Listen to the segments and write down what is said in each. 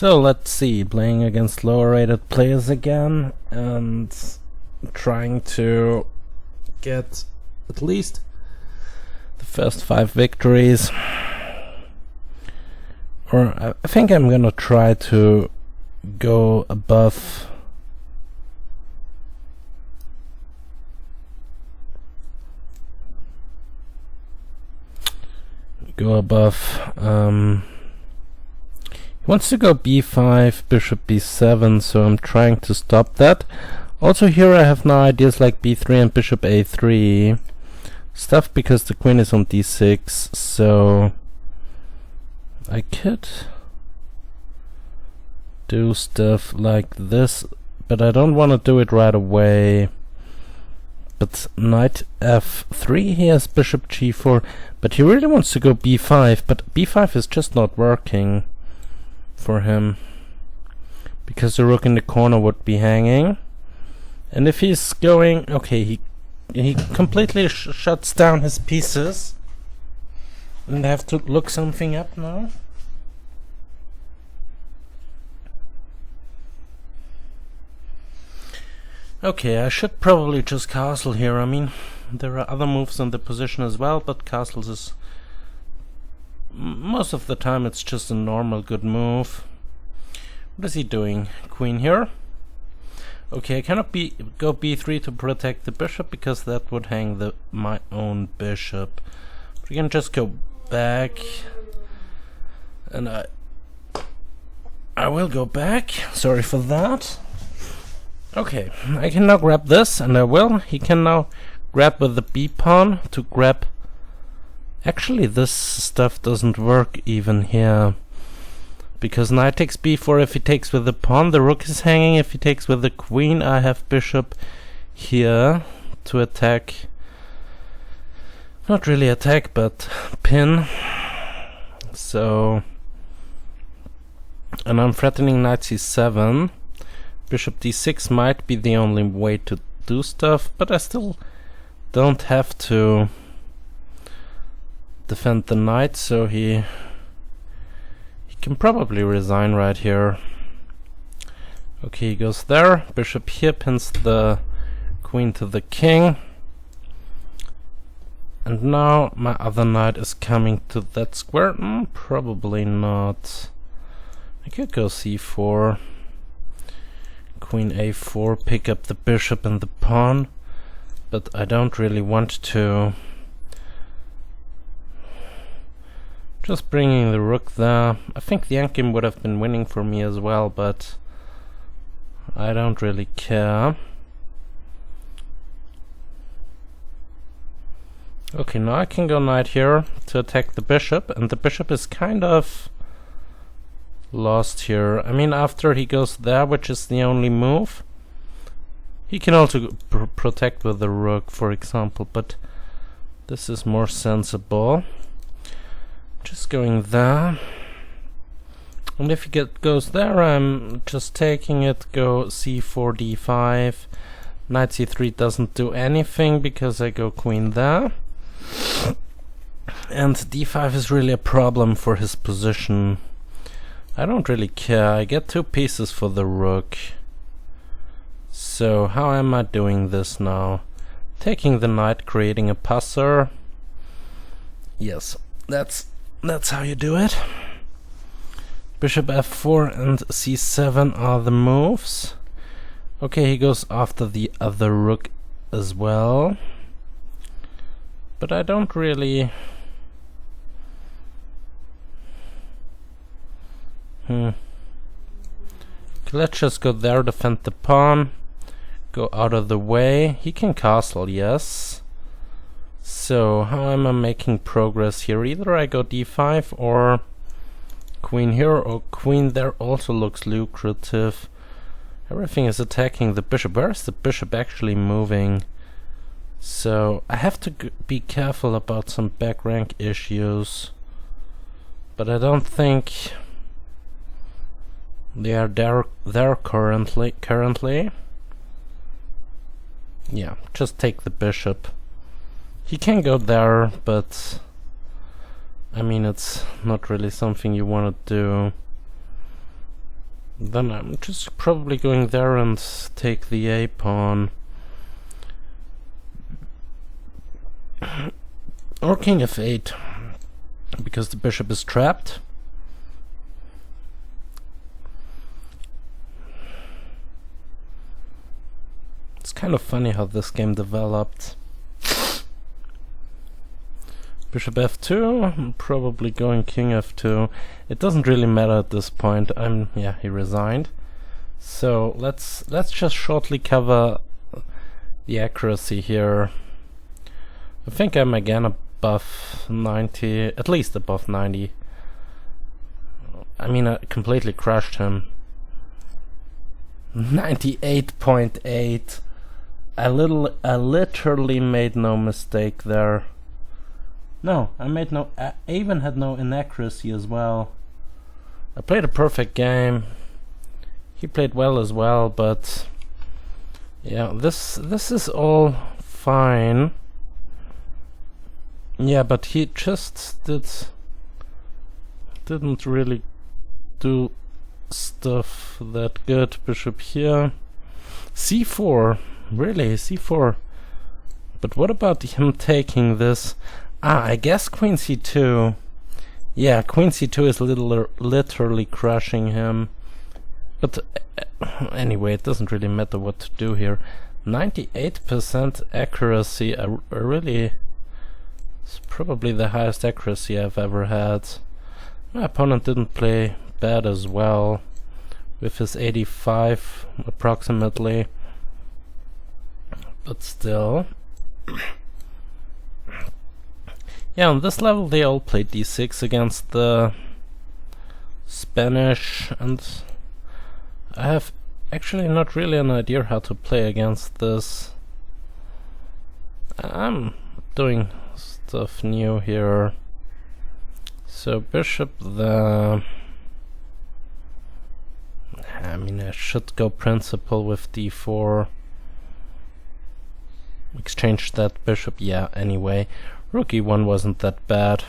So let's see, playing against lower rated players again and trying to get at least the first 5 victories. Or I think I'm gonna try to go above he wants to go b5, bishop b7, so I'm trying to stop that. Also here I have now ideas like b3 and bishop a3 stuff because the queen is on d6, so I could do stuff like this, but I don't want to do it right away. But knight f3, he has bishop g4, but he really wants to go b5, but b5 is just not working for him because the rook in the corner would be hanging. And if he's going, okay, he completely shuts down his pieces, and I have to look something up now. Okay, I should probably just castle here. I mean, there are other moves in the position as well, but castles is most of the time it's just a normal good move. What is he doing? Queen here. Okay, I cannot go b3 to protect the bishop because that would hang my own bishop. But we can just go back, and I will go back. Sorry for that. Okay, I can now grab this, and I will. He can now grab with the b pawn to grab. Actually, this stuff doesn't work even here, because knight takes b4 if he takes with the pawn, the rook is hanging. If he takes with the queen, I have bishop here to attack. Not really attack, but pin. So, and I'm threatening knight c7. Bishop d6 might be the only way to do stuff, but I still don't have to defend the knight, so he can probably resign right here. Okay, he goes there. Bishop here pins the queen to the king. And now my other knight is coming to that square. Probably not. I could go c4. Queen a4, pick up the bishop and the pawn, but I don't really want to. Just bringing the rook there. I think the endgame would have been winning for me as well, but I don't really care. Okay, now I can go knight here to attack the bishop, and the bishop is kind of lost here. I mean, after he goes there, which is the only move, he can also protect with the rook, for example, but this is more sensible. Just going there, and if he goes there, I'm just taking it. Go c4, d5. Knight c3 doesn't do anything because I go queen there, and d5 is really a problem for his position. I don't really care. I get 2 pieces for the rook. So how am I doing this now? Taking the knight, creating a passer. Yes, that's how you do it. Bishop f4 and c7 are the moves. Okay, he goes after the other rook as well. But I don't really. Okay, let's just go there, defend the pawn, go out of the way. He can castle, yes. So how am I making progress here? Either I go d5 or queen here, or queen there also looks lucrative. Everything is attacking the bishop. Where is the bishop actually moving? So I have to be careful about some back rank issues, but I don't think they are there currently. Yeah, just take the bishop. He can go there, but I mean, it's not really something you want to do. Then I'm just probably going there and take the A pawn. Or king f8, because the bishop is trapped. It's kind of funny how this game developed. Bishop f2, I'm probably going king f2. It doesn't really matter at this point. Yeah, he resigned. So let's just shortly cover the accuracy here. I think I'm again above 90, at least above 90. I mean, I completely crushed him. 98.8. I literally made no mistake there. No, I even had no inaccuracy as well. I played a perfect game. He played well as well, but yeah, this is all fine. Yeah, but he just didn't really do stuff that good. Bishop here. c4. Really, c4. But what about him taking this? I guess queen c2. Yeah, queen c2 is literally crushing him. But anyway, it doesn't really matter what to do here. 98% accuracy. I really... It's probably the highest accuracy I've ever had. My opponent didn't play bad as well, with his 85 approximately. But still... Yeah, on this level they all played d6 against the Spanish, and I have actually not really an idea how to play against this. I'm doing stuff new here. So bishop there. I mean, I should go principal with d4. Exchange that bishop, yeah, anyway. Rook e1 wasn't that bad.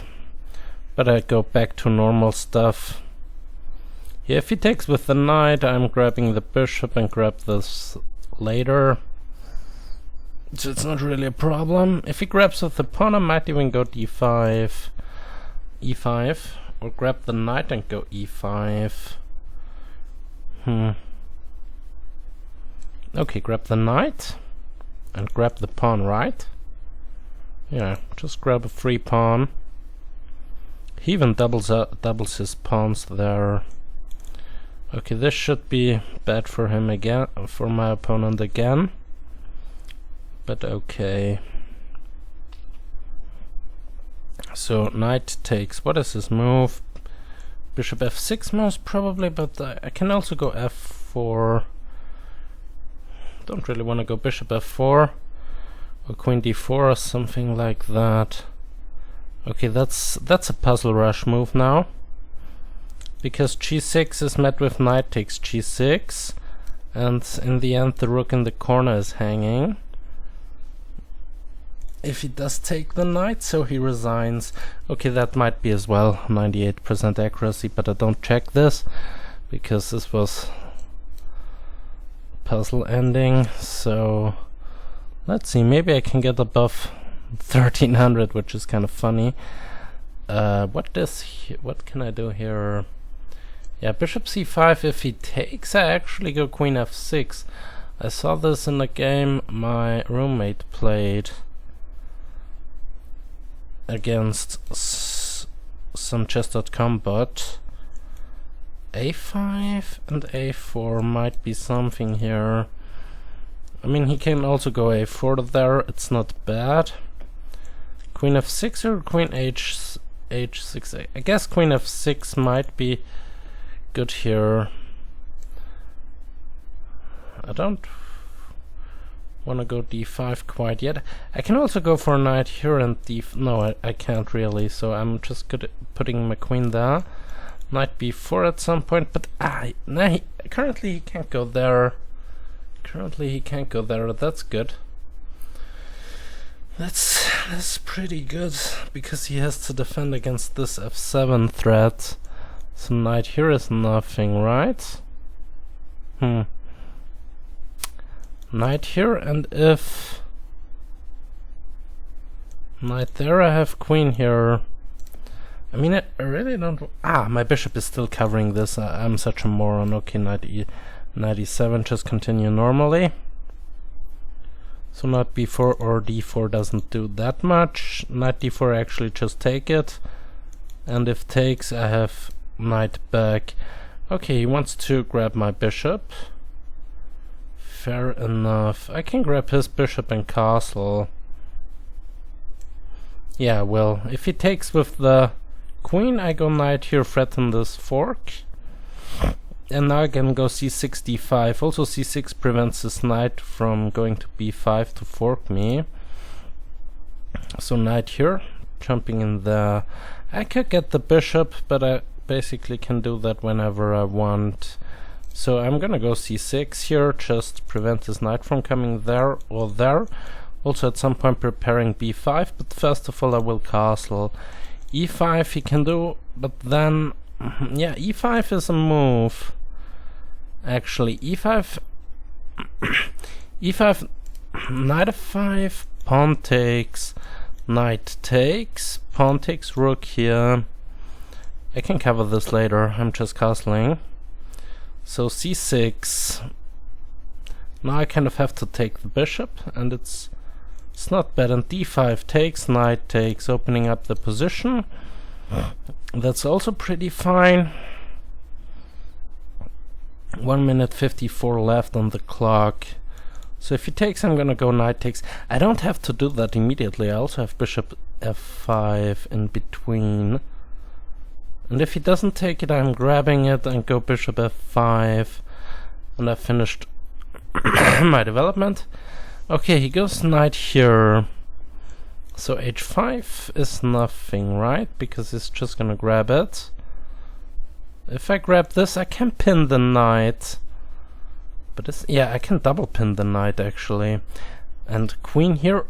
But I go back to normal stuff. Yeah, if he takes with the knight, I'm grabbing the bishop and grab this later. So it's not really a problem. If he grabs with the pawn, I might even go d5, e5, or grab the knight and go e5. Okay, grab the knight and grab the pawn, right? Yeah, just grab a free pawn. He even doubles his pawns there. Okay, this should be bad for him again, for my opponent again. But okay. So knight takes. What is his move? Bishop f6 most probably, but I can also go f4. Don't really want to go bishop f4 or queen d4 or something like that. Okay, that's a puzzle rush move now, because g6 is met with knight takes g6, and in the end the rook in the corner is hanging. If he does take the knight, so he resigns. Okay, that might be as well 98% accuracy, but I don't check this because this was puzzle ending. So let's see, maybe I can get above 1300, which is kind of funny. What can I do here? Yeah, bishop c5. If he takes, I actually go queen f6. I saw this in a game my roommate played against some chess.com bot. a5 and a4 might be something here. I mean, he can also go a4 there, it's not bad. Queen f6 or queen h6? I guess queen f6 might be good here. I don't want to go d5 quite yet. I can also go for a knight here and no, I can't really, so I'm just good at putting my queen there. Knight b4 at some point, but no, currently he can't go there. That's good. That's pretty good, because he has to defend against this f7 threat. So knight here is nothing, right? Knight here, and if knight there, I have queen here. I mean, I really don't... my bishop is still covering this. I'm such a moron. Okay, knight e7, just continue normally. So knight b4 or d4 doesn't do that much. Knight d4, actually just take it. And if takes, I have knight back. Okay, he wants to grab my bishop. Fair enough. I can grab his bishop and castle. Yeah, well, if he takes with the queen, I go knight here, threaten this fork. And now I can go c6, d5. Also c6 prevents this knight from going to b5 to fork me. So knight here, jumping in there. I could get the bishop, but I basically can do that whenever I want. So I'm gonna go c6 here, just prevent this knight from coming there or there. Also at some point preparing b5, but first of all I will castle. e5 he can do, but then... yeah, e5 is a move. Actually, e5... e5... knight f5, pawn takes, knight takes, pawn takes, rook here. I can cover this later, I'm just castling. So c6. Now I kind of have to take the bishop, and it's not bad. And d5 takes, knight takes, opening up the position. That's also pretty fine. 1 minute 54 left on the clock. So if he takes, I'm gonna go knight takes. I don't have to do that immediately. I also have bishop f5 in between. And if he doesn't take it, I'm grabbing it and go bishop f5. And I've finished my development. Okay, he goes knight here. So h5 is nothing, right? Because he's just gonna grab it. If I grab this, I can pin the knight. But this, yeah, I can double pin the knight actually. And queen here,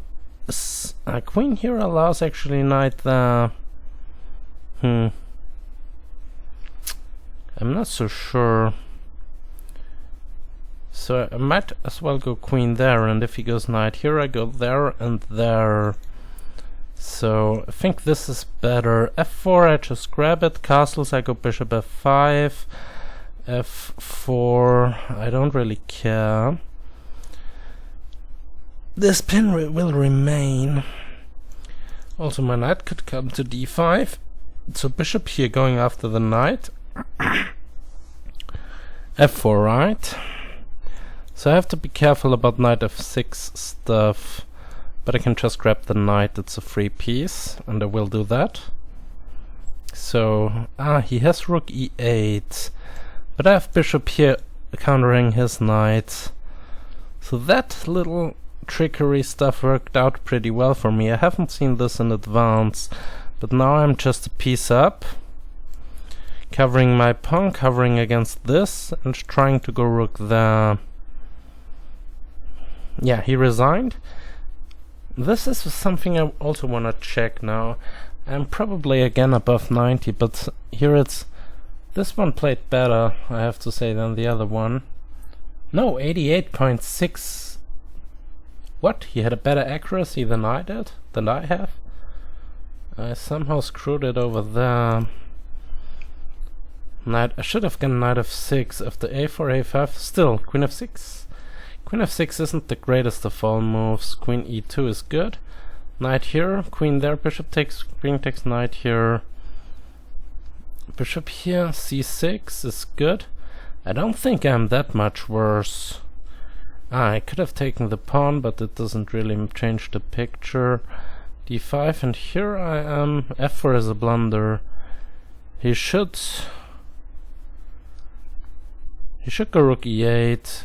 queen here allows actually knight there. I'm not so sure. So I might as well go queen there, and if he goes knight here, I go there and there. So I think this is better. f4, I just grab it. Castles, I go bishop f5. f4, I don't really care. This pin will remain. Also my knight could come to d5. So bishop here going after the knight. f4, right? So I have to be careful about knight f6 stuff. But I can just grab the knight, it's a free piece, and I will do that. So, he has rook e8. But I have bishop here countering his knight. So that little trickery stuff worked out pretty well for me. I haven't seen this in advance, but now I'm just a piece up. Covering my pawn, covering against this, and trying to go rook there. Yeah, he resigned. This is something I also want to check now. I'm probably again above 90, but here it's... this one played better, I have to say, than the other one. No, 88.6. What? He had a better accuracy than I did? Than I have? I somehow screwed it over there. Knight... I should have gone knight f6 after a4, a5. Still, queen f6. Queen f6 isn't the greatest of all moves. Queen e2 is good. Knight here, queen there, bishop takes, queen takes, knight here. Bishop here, c6 is good. I don't think I'm that much worse. I could have taken the pawn, but it doesn't really change the picture. d5, and here I am. f4 is a blunder. He should go rook e8.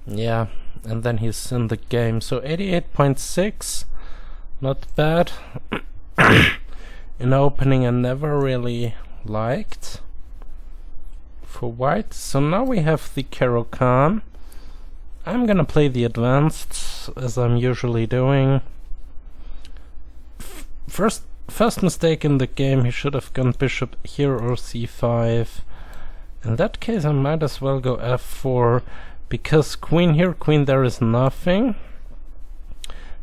Yeah, and then he's in the game. So 88.6, not bad. In opening I never really liked for white. So now we have the Caro-Kann. I'm gonna play the advanced, as I'm usually doing. First mistake in the game, he should have gone bishop here or c5. In that case I might as well go f4, because queen here, queen there is nothing.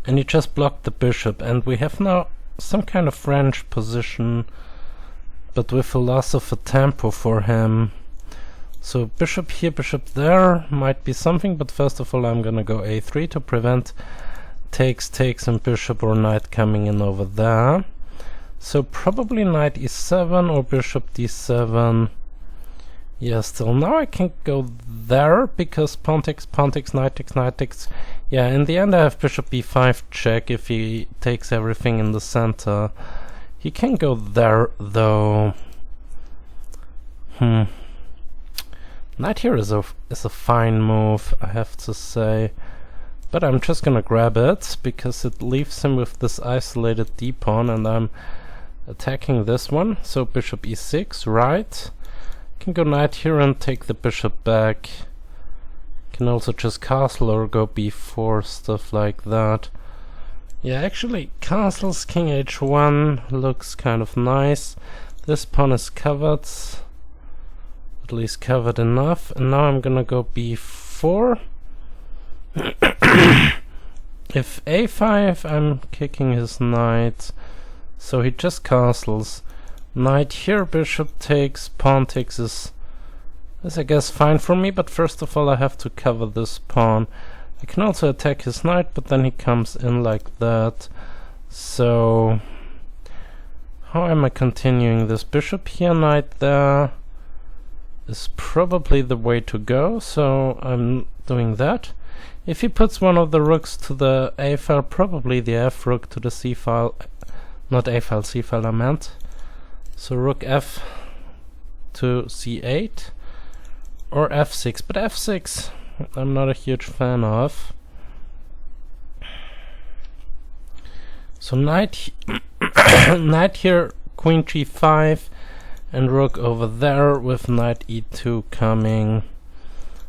And he just blocked the bishop, and we have now some kind of French position, but with a loss of a tempo for him. So bishop here, bishop there might be something, but first of all I'm gonna go a3 to prevent takes, and bishop or knight coming in over there. So probably knight e7 or bishop d7. Yeah, still now I can go there, because pawn takes, knight takes, knight takes. Yeah, in the end I have bishop b5 check if he takes everything in the center. He can go there though. Knight here is a fine move, I have to say. But I'm just gonna grab it, because it leaves him with this isolated d-pawn, and I'm attacking this one. So bishop e6, right. Can go knight here and take the bishop back. Can also just castle or go b4, stuff like that. Yeah, actually castles, king h1 looks kind of nice. This pawn is covered, at least covered enough, and now I'm gonna go b4. If a5, I'm kicking his knight, so he just castles. Knight here, bishop takes, pawn takes is I guess fine for me, but first of all I have to cover this pawn. I can also attack his knight, but then he comes in like that. So how am I continuing this? Bishop here, knight there is probably the way to go, so I'm doing that. If he puts one of the rooks to the a file, probably the f rook to the c file, not a file, c file I meant. So rook f to c8 or f6, but f6 I'm not a huge fan of. So knight knight here, queen g5, and rook over there with knight e2 coming.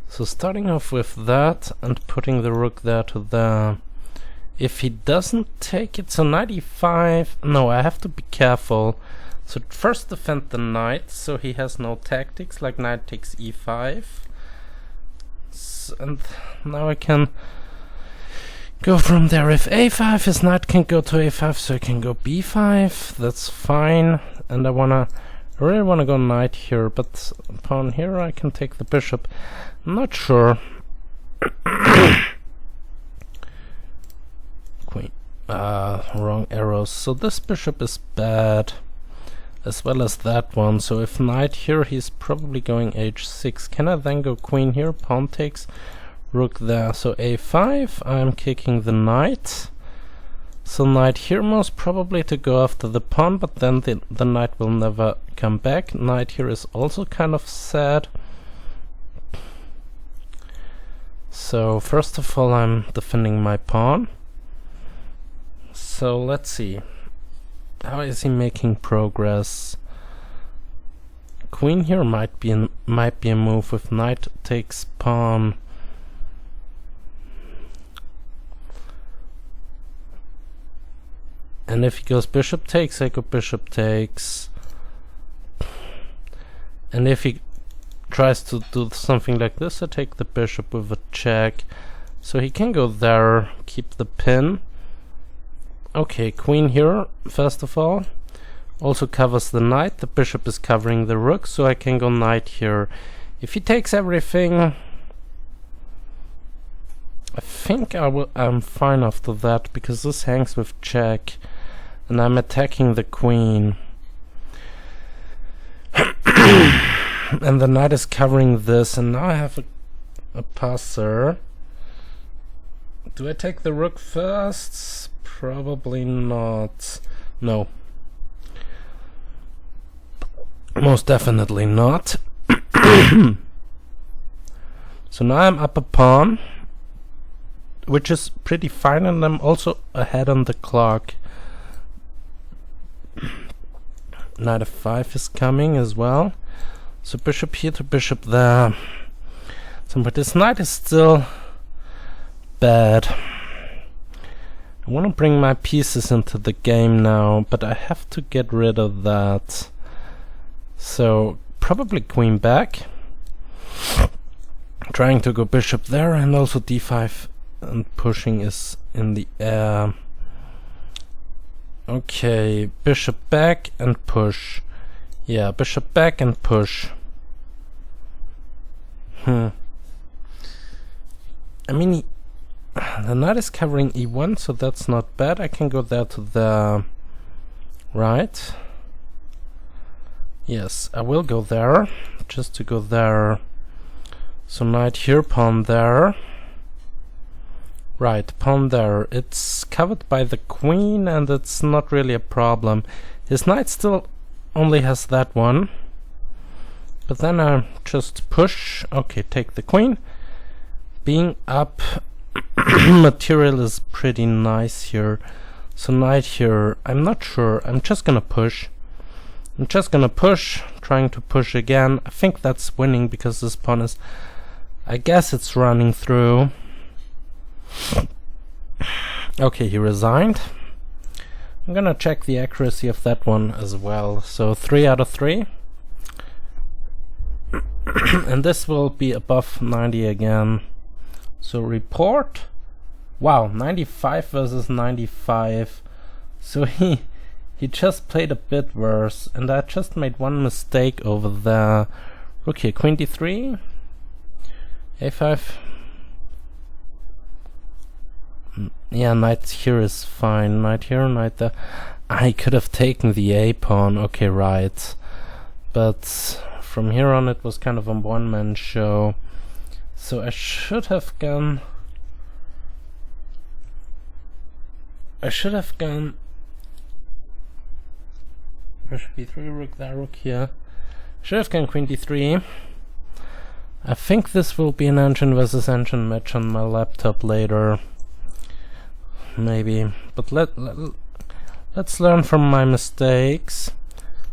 So starting off with that and putting the rook there to there. If he doesn't take it, so knight e5, no, I have to be careful. So first defend the knight, so he has no tactics, like knight takes e5. And now I can go from there. If a5, his knight can go to a5, so I can go b5, that's fine. And I really wanna go knight here, but pawn here I can take the bishop. I'm not sure. Queen, wrong arrows. So this bishop is bad, as well as that one. So if knight here, he's probably going h6. Can I then go queen here? Pawn takes, rook there. So a5, I'm kicking the knight. So knight here most probably to go after the pawn, but then the knight will never come back. Knight here is also kind of sad. So first of all I'm defending my pawn. So let's see. How is he making progress? Queen here might be a move if knight takes pawn. And if he goes bishop takes, I go bishop takes. And if he tries to do something like this, I take the bishop with a check. So he can go there, keep the pin. Okay, queen here, first of all. Also covers the knight. The bishop is covering the rook, so I can go knight here. If he takes everything, I think I'm fine after that, because this hangs with check, and I'm attacking the queen. And the knight is covering this, and now I have a passer. Do I take the rook first? Probably not. No. Most definitely not. So now I'm up a pawn, which is pretty fine, and I'm also ahead on the clock. Knight f5 is coming as well. So bishop here to bishop there. So but this knight is still bad. I want to bring my pieces into the game now, but I have to get rid of that. So probably queen back. Trying to go bishop there, and also d5 and pushing is in the air. Okay, bishop back and push. Yeah, bishop back and push. I mean, the knight is covering e1, so that's not bad. I can go there to the right. Yes, I will go there, just to go there. So knight here, pawn there. Right, pawn there. It's covered by the queen, and it's not really a problem. His knight still only has that one. But then I just push. Okay, take the queen. Being up, material is pretty nice here. So knight here, I'm not sure. I'm just gonna push. I'm just gonna push, trying to push again. I think that's winning because this pawn is... I guess it's running through. Okay, he resigned. I'm gonna check the accuracy of that one as well. So 3 out of 3. And this will be above 90 again. So report. Wow, 95 versus 95. So he just played a bit worse, and I just made one mistake over there. Rook here, queen d3, a5. Yeah, knight here is fine. Knight here, knight there. I could have taken the a pawn. Okay, right. But from here on it was kind of a one-man show. So I should have gone... Bishop b3, rook there, rook here. Should have gone queen d3. I think this will be an engine versus engine match on my laptop later. Maybe. But let's learn from my mistakes.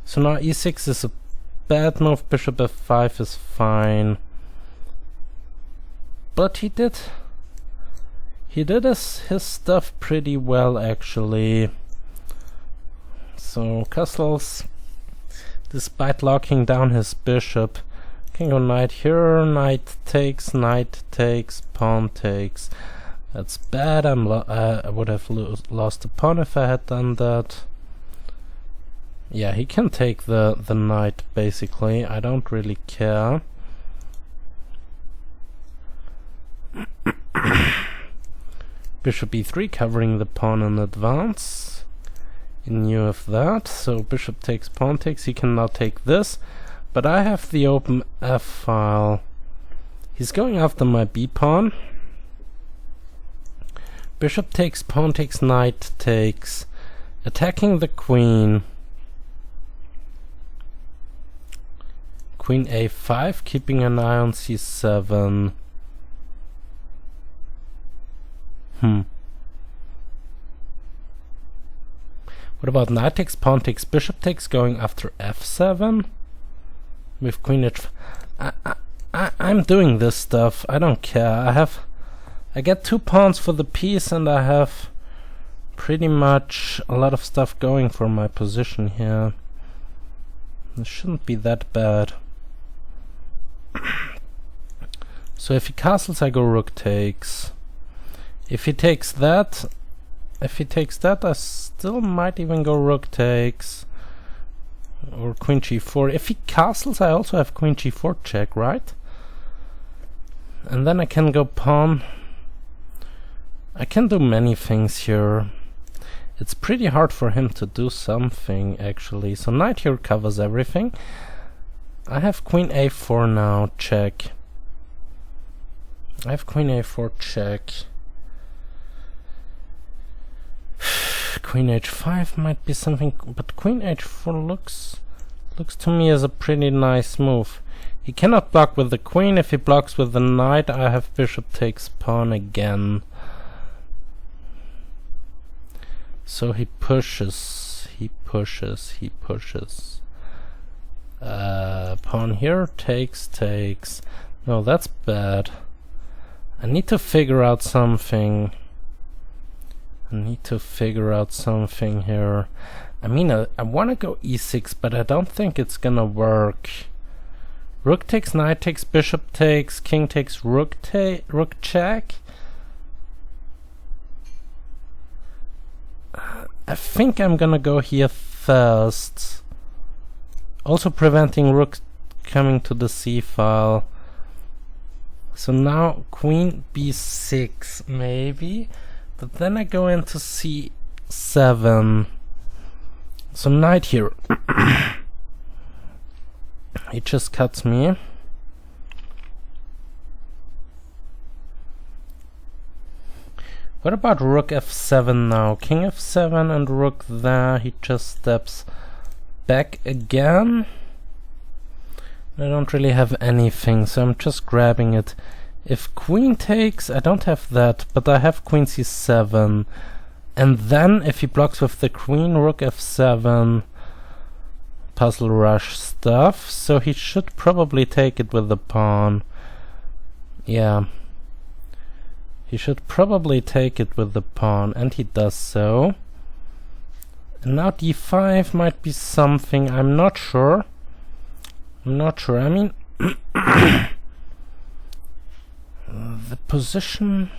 So now e6 is a bad move, bishop f5 is fine. But he did his stuff pretty well, actually. So Castles, despite locking down his bishop, can go knight here, knight takes, pawn takes. That's bad. I would have lost the pawn if I had done that. Yeah, he can take the knight, basically. I don't really care. Bishop e3 covering the pawn in advance. In lieu of that, so bishop takes, pawn takes. He can now take this, but I have the open f file. He's going after my b pawn. Bishop takes, pawn takes, knight takes, attacking the queen. Queen a5, keeping an eye on c7. What about knight takes, pawn takes, bishop takes, going after f7 with queen h? I'm doing this stuff. I don't care. I get 2 pawns for the piece, and I have pretty much a lot of stuff going for my position here. It shouldn't be that bad. So if he castles, I go rook takes. If he takes that, I still might even go rook takes or queen g4. If he castles, I also have queen g4 check, right? And then I can go pawn. I can do many things here. It's pretty hard for him to do something, actually. So knight here covers everything. I have queen a4 now, check. I have queen a4 check. Queen h5 might be something, but queen h4 looks to me as a pretty nice move. He cannot block with the queen. If he blocks with the knight, I have bishop takes pawn again. So he pushes. Pawn here, takes. No, that's bad. I need to figure out something. Here. I mean, I want to go e6, but I don't think it's gonna work. Rook takes, knight takes, bishop takes, king takes, rook check. I think I'm gonna go here first. Also preventing rook coming to the c file. So now queen b6 maybe, but then I go into c7. So knight here. He just cuts me. What about rook f7 now? King f7 and rook there. He just steps back again. I don't really have anything, so I'm just grabbing it. If queen takes, I don't have that, but I have queen c7. And then if he blocks with the queen, rook f7, puzzle rush stuff, so he should probably take it with the pawn. Yeah. He should probably take it with the pawn, and he does so. And now d5 might be something, I'm not sure. I mean, the position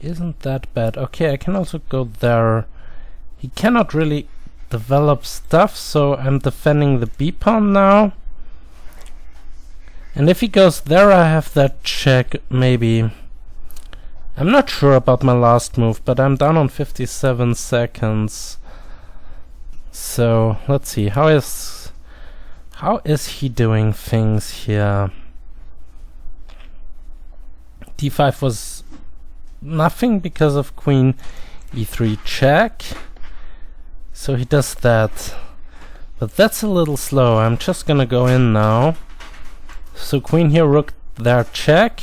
isn't that bad. Okay, I can also go there. He cannot really develop stuff, so I'm defending the b-pawn now. And if he goes there, I have that check, maybe. I'm not sure about my last move, but I'm down on 57 seconds. So, let's see, how is he doing things here? d5 was nothing because of queen e3 check. So he does that. But that's a little slow. I'm just gonna go in now. So queen here, rook there, check.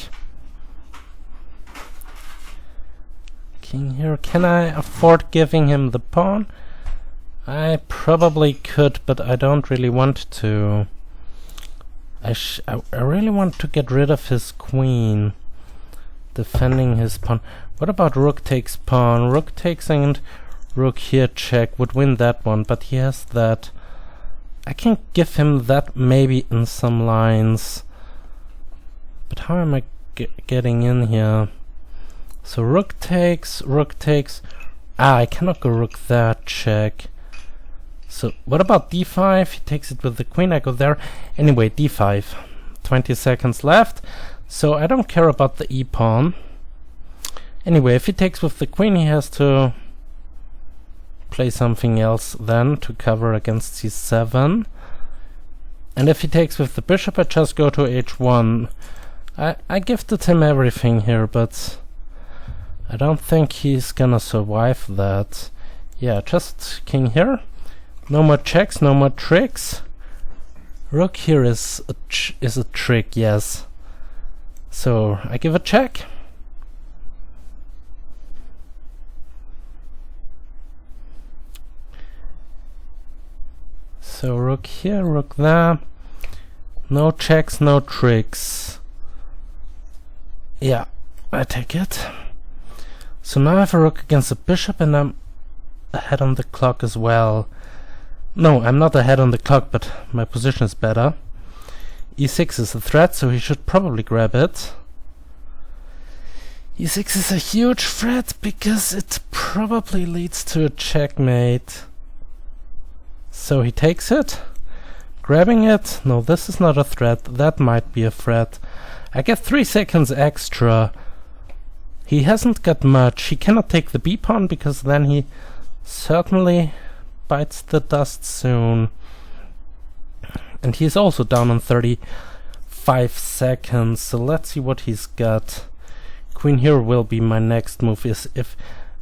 King here. Can I afford giving him the pawn? I probably could, but I don't really want to. I really want to get rid of his queen. Defending his pawn. What about rook takes pawn? Rook takes and rook here check would win that one, but he has that. I can give him that maybe in some lines. But how am I getting in here? So rook takes, I cannot go rook there, check. So what about d5? He takes it with the queen, I go there. Anyway, d5. 20 seconds left. So I don't care about the e-pawn. Anyway, if he takes with the queen, he has to play something else then to cover against c7. And if he takes with the bishop, I just go to h1. I gifted him everything here, but I don't think he's gonna survive that. Yeah, just king here. No more checks, no more tricks. Rook here is a trick, yes. So I give a check. So rook here, rook there. No checks, no tricks. Yeah, I take it. So now I have a rook against a bishop and I'm ahead on the clock as well. No, I'm not ahead on the clock, but my position is better. e6 is a threat, so he should probably grab it. e6 is a huge threat because it probably leads to a checkmate. So he takes it. Grabbing it. No, this is not a threat. That might be a threat. I get 3 seconds extra. He hasn't got much. He cannot take the b-pawn because then he certainly bites the dust soon. And he's also down on 35 seconds. So let's see what he's got. Queen here will be my next move.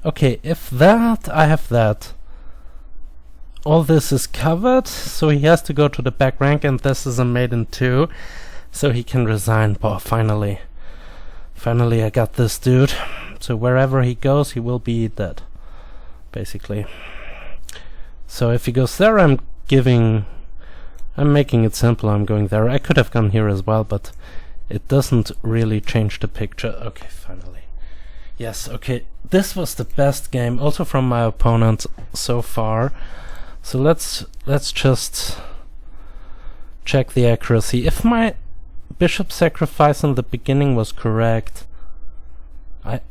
Okay, if that, I have that. All this is covered, so he has to go to the back rank, and this is a mate in 2, so he can resign. Oh, finally. Finally I got this dude. So wherever he goes, he will be dead, basically. So if he goes there, I'm making it simple, I'm going there. I could have gone here as well, but it doesn't really change the picture. Okay, finally. Yes, okay, this was the best game, also from my opponent so far. So let's just check the accuracy. If my bishop sacrifice in the beginning was correct,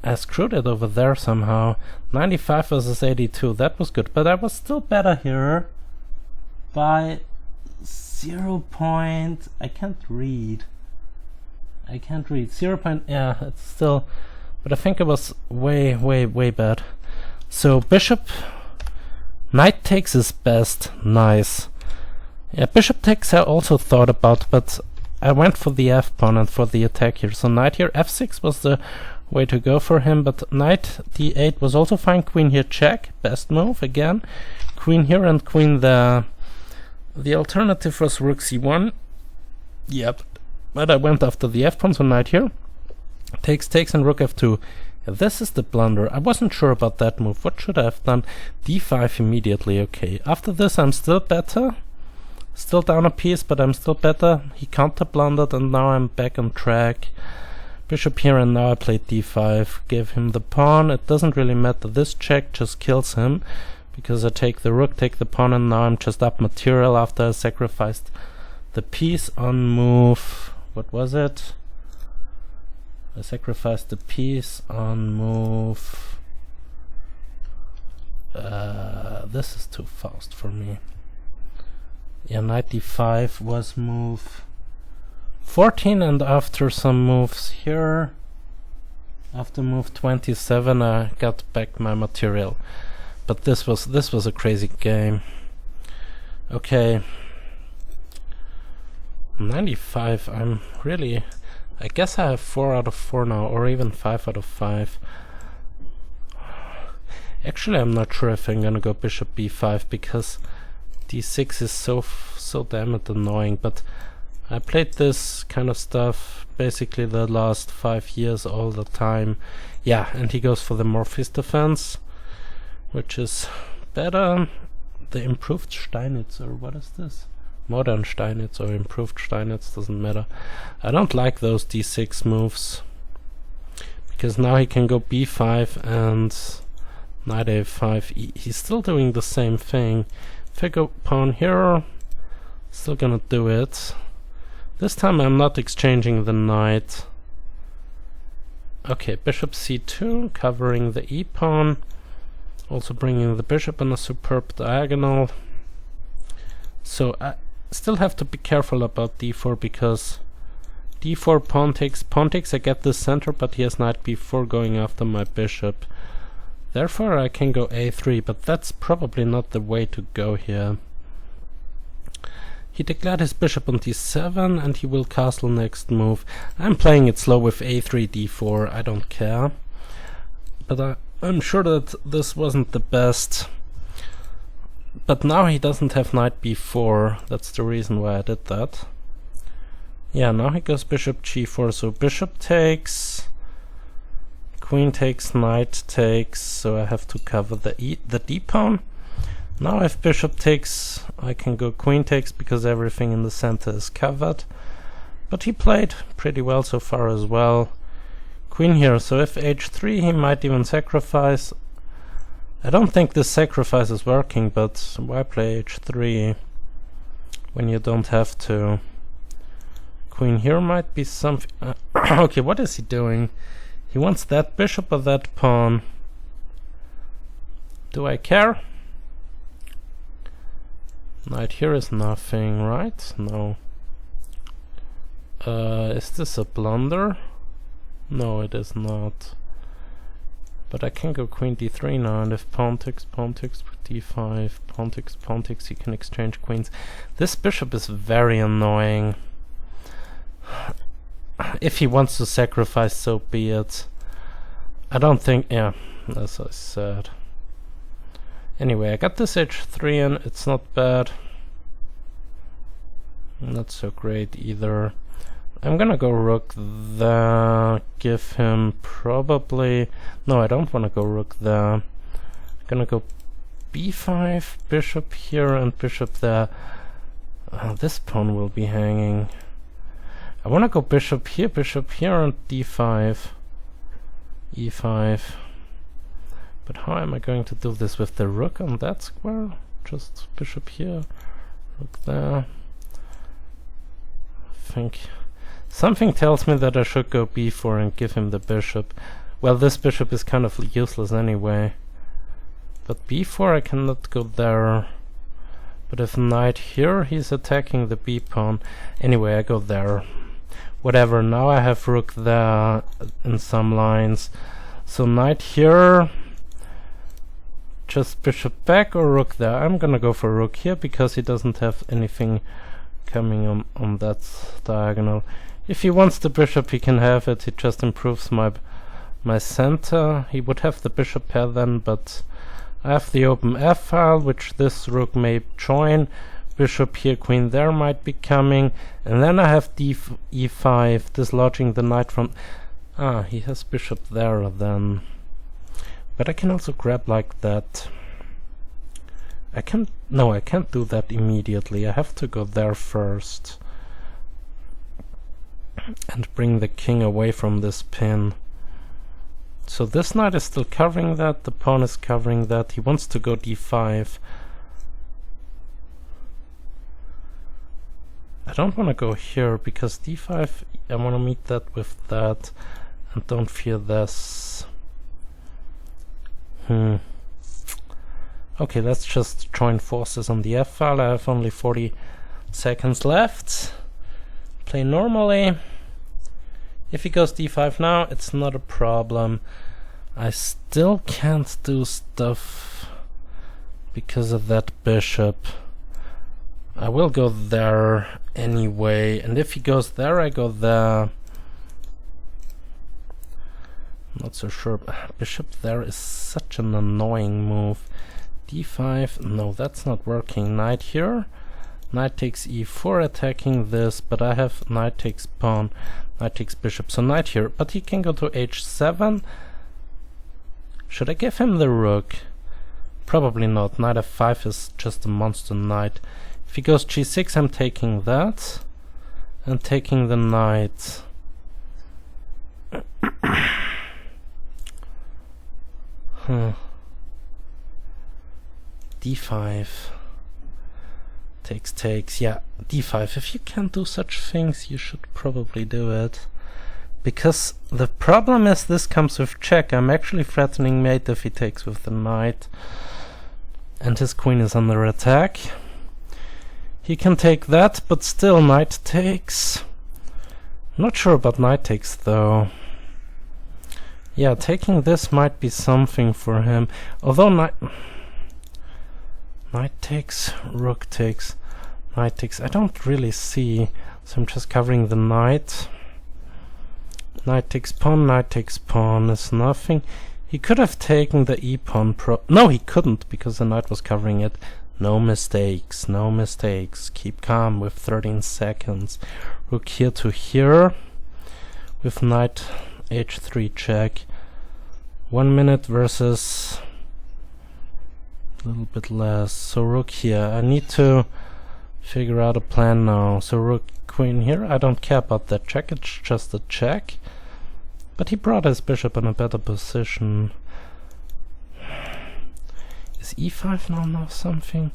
I screwed it over there somehow. 95 versus 82, that was good, but I was still better here by 0. I can't read. 0. Yeah, it's still, but I think it was way bad. So bishop, knight takes is best. Nice. Yeah, bishop takes I also thought about, but I went for the f-pawn and for the attack here. So knight here, f6 was the way to go for him, but knight d8 was also fine. Queen here, check, best move again. Queen here and queen there. The alternative was rook c1. Yep, but I went after the f-pawn, so knight here. Takes, and rook f2. This is the blunder. I wasn't sure about that move. What should I have done? d5 immediately, okay. After this I'm still better. Still down a piece, but I'm still better. He counter-blundered and now I'm back on track. Bishop here, and now I played d5. Gave him the pawn. It doesn't really matter. This check just kills him, because I take the rook, take the pawn, and now I'm just up material after I sacrificed the piece on move. What was it? I sacrificed the piece on move. This is too fast for me. Yeah, knight d5 was move 14, and after some moves here, after move 27, I got back my material. But this was a crazy game. Okay, 95. I'm really, I guess I have 4 out of 4 now, or even 5 out of 5. Actually, I'm not sure if I'm gonna go bishop b5, because d6 is so damn it annoying. But I played this kind of stuff basically the last 5 years all the time. Yeah, and he goes for the Morpheus defense, which is better. The improved Steinitz, or what is this? Modern Steinitz or improved Steinitz, doesn't matter. I don't like those d6 moves, because now he can go b5 and knight a5. He's still doing the same thing. If I go pawn here, still gonna do it. This time I'm not exchanging the knight. Okay, bishop c2, covering the e-pawn, also bringing the bishop on a superb diagonal. So I still have to be careful about d4, because d4 pawn takes, I get the center, but he has knight b4 going after my bishop. Therefore I can go a3, but that's probably not the way to go here. He declared his bishop on d7, and he will castle next move. I'm playing it slow with a3, d4, I don't care. But I'm sure that this wasn't the best. But now he doesn't have knight b4, that's the reason why I did that. Yeah, now he goes bishop g4, so bishop takes, queen takes, knight takes, so I have to cover the d-pawn. Now if bishop takes, I can go queen takes, because everything in the center is covered. But he played pretty well so far as well. Queen here, so if h3 he might even sacrifice. I don't think this sacrifice is working, but why play h3 when you don't have to? Queen here might be something. Okay, what is he doing? He wants that bishop or that pawn. Do I care? Knight here is nothing, right? No. Is this a blunder? No, it is not. But I can go queen d3 now, and if pawn takes d5, pawn takes, you can exchange queens. This bishop is very annoying. If he wants to sacrifice, so be it. I don't think, yeah, as I said. Anyway, I got this h3 in, it's not bad. Not so great either. I'm gonna go rook there, give him probably... No, I don't wanna go rook there. I'm gonna go b5, bishop here and bishop there. This pawn will be hanging. I wanna go bishop here and d5. e5. But how am I going to do this with the rook on that square? Just bishop here, rook there. think something tells me that I should go b4 and give him the bishop. Well, this bishop is kind of useless anyway. But b4 I cannot go there. But if knight here, he's attacking the b pawn. Anyway, I go there. Whatever, now I have rook there in some lines. So knight here, just bishop back or rook there. I'm gonna go for rook here because he doesn't have anything coming on that diagonal. If he wants the bishop, he can have it. It just improves my center. He would have the bishop pair then, but I have the open f-file, which this rook may join. Bishop here, queen there might be coming, and then I have e5, dislodging the knight from... Ah, he has bishop there then. But I can also grab like that. I can't do that immediately. I have to go there first. And bring the king away from this pin. So this knight is still covering that, the pawn is covering that. He wants to go d5. I don't want to go here because d5, I want to meet that with that, and don't fear this. Okay, let's just join forces on the f-file. I have only 40 seconds left. Play normally. If he goes d5 now, it's not a problem. I still can't do stuff because of that bishop. I will go there anyway, and if he goes there, I go there. Not so sure. Bishop there is such an annoying move. d5, no, that's not working. Knight here. Knight takes e4, attacking this, but I have knight takes pawn, knight takes bishop, so knight here. But he can go to h7. Should I give him the rook? Probably not. Knight f5 is just a monster knight. If he goes g6, I'm taking that and taking the knight. d5 takes, yeah, d5. If you can't do such things, you should probably do it. Because the problem is this comes with check. I'm actually threatening mate if he takes with the knight. And his queen is under attack. He can take that, but still knight takes. Not sure about knight takes though. Yeah, taking this might be something for him. Although knight takes, rook takes, knight takes. I don't really see, so I'm just covering the knight. Knight takes pawn is nothing. He could have taken the e-pawn no, he couldn't, because the knight was covering it. No mistakes, no mistakes. Keep calm with 13 seconds. Rook here to here with knight h3 check. 1 minute versus a little bit less. So rook here. I need to figure out a plan now. So rook queen here. I don't care about that check. It's just a check. But he brought his bishop in a better position. Is e5 now something?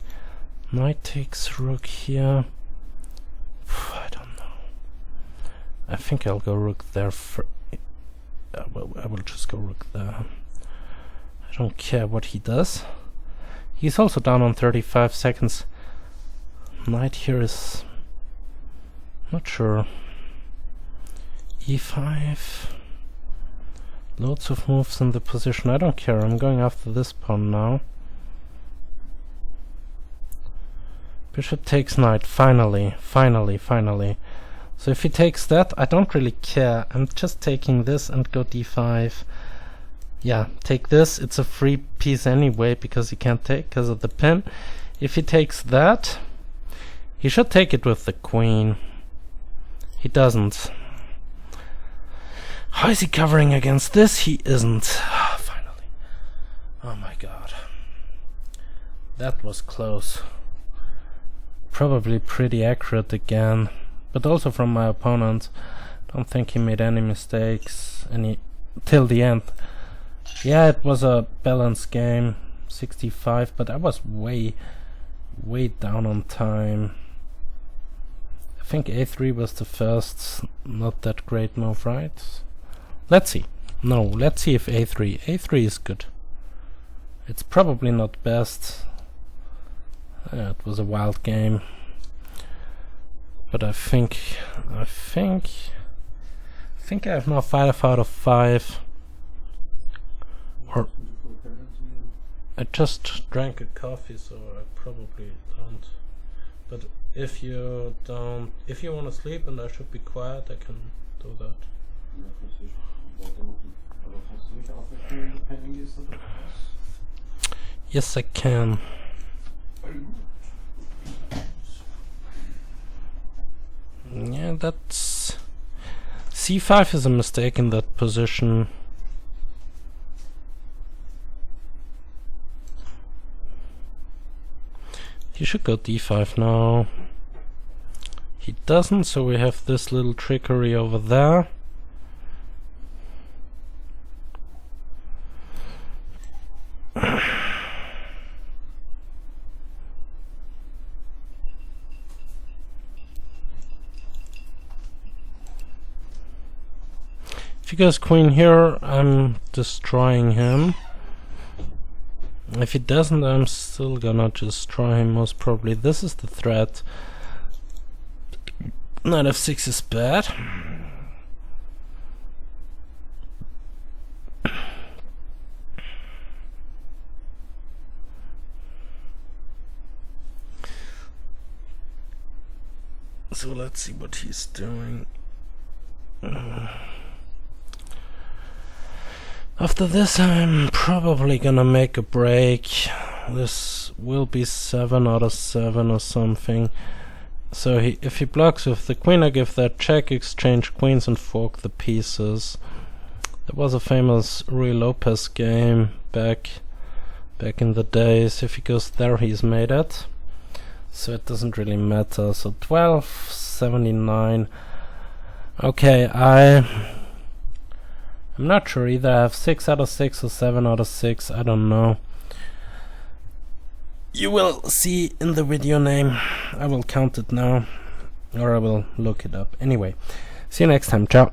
Knight takes rook here. I don't know. I think I'll go rook there for... well, I will just go rook there. I don't care what he does. He's also down on 35 seconds. Knight here is... not sure. e5... loads of moves in the position. I don't care. I'm going after this pawn now. Bishop takes knight. Finally. So if he takes that, I don't really care. I'm just taking this and go d5. Yeah, take this. It's a free piece anyway because he can't take because of the pin. If he takes that, he should take it with the queen. He doesn't. How is he covering against this? He isn't. Finally. Oh my god. That was close. Probably pretty accurate again. But also from my opponent. Don't think he made any mistakes. Till the end. Yeah, it was a balanced game. 65, but I was way down on time. I think a3 was the first not that great move, right? Let's see. No, let's see if a3. a3 is good. It's probably not best. It was a wild game. But I think I have now 5 out of 5. Or I just drank a coffee, so I probably don't. But if you want to sleep and I should be quiet, I can do that. Yes, I can. Yeah, that's... c5 is a mistake in that position. He should go d5 now. He doesn't, so we have this little trickery over there. If he goes queen here, I'm destroying him. If he doesn't, I'm still gonna destroy him, most probably. This is the threat. Knight f6 is bad. So let's see what he's doing. After this, I'm probably gonna make a break. This will be 7 out of 7 or something. So if he blocks with the queen, I give that check, exchange queens and fork the pieces. There was a famous Ruy Lopez game back in the days. If he goes there, he's made it. So it doesn't really matter. So 1279. Okay, I'm not sure either. I have 6 out of 6 or 7 out of 6. I don't know. You will see in the video name. I will count it now. Or I will look it up. Anyway, see you next time. Ciao.